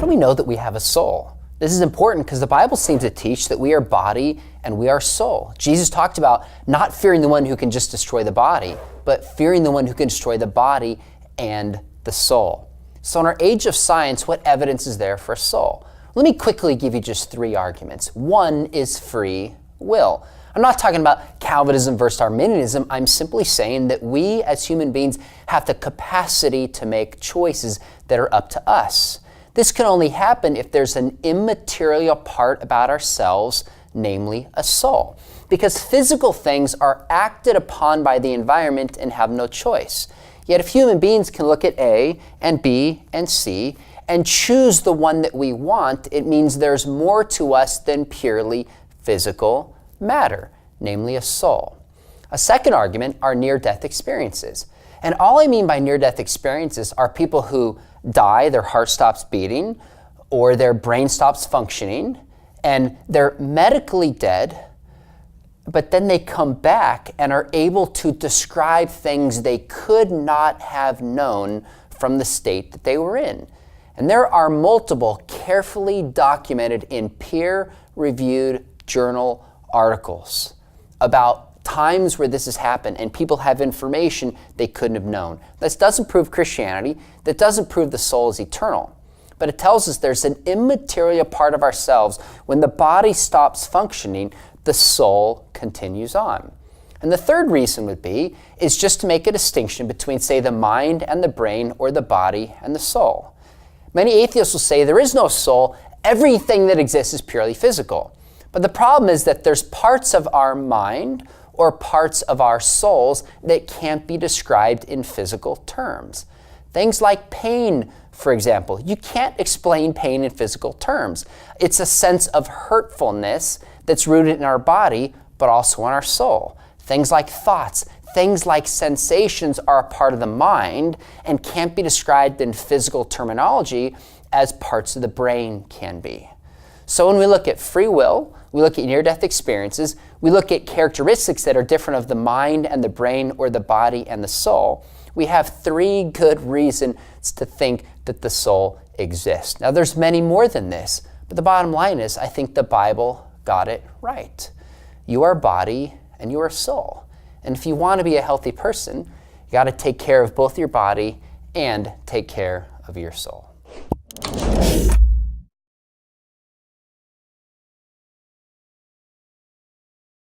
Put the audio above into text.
do we know that we have a soul? This is important because the Bible seems to teach that we are body and we are soul. Jesus talked about not fearing the one who can just destroy the body, but fearing the one who can destroy the body and the soul. So in our age of science, what evidence is there for a soul? Let me quickly give you just 3 arguments. One is free will. I'm not talking about Calvinism versus Arminianism. I'm simply saying that we as human beings have the capacity to make choices that are up to us. This can only happen if there's an immaterial part about ourselves, namely a soul. Because physical things are acted upon by the environment and have no choice. Yet if human beings can look at A and B and C and choose the one that we want, it means there's more to us than purely physical matter, namely a soul. A second argument are near-death experiences. And all I mean by near-death experiences are people who die, their heart stops beating, or their brain stops functioning, and they're medically dead, but then they come back and are able to describe things they could not have known from the state that they were in. And there are multiple carefully documented in peer-reviewed journal articles about times where this has happened and people have information they couldn't have known. This doesn't prove Christianity. That doesn't prove the soul is eternal. But it tells us there's an immaterial part of ourselves. When the body stops functioning, the soul continues on. And the third reason would be is just to make a distinction between, say, the mind and the brain, or the body and the soul. Many atheists will say there is no soul. Everything that exists is purely physical. But the problem is that there's parts of our mind or parts of our souls that can't be described in physical terms. Things like pain, for example. You can't explain pain in physical terms. It's a sense of hurtfulness that's rooted in our body, but also in our soul. Things like thoughts, things like sensations are a part of the mind and can't be described in physical terminology as parts of the brain can be. So when we look at free will, we look at near-death experiences, we look at characteristics that are different of the mind and the brain, or the body and the soul, we have 3 good reasons to think that the soul exists. Now there's many more than this, but the bottom line is I think the Bible got it right. You are body and you are soul. And if you want to be a healthy person, you got to take care of both your body and take care of your soul.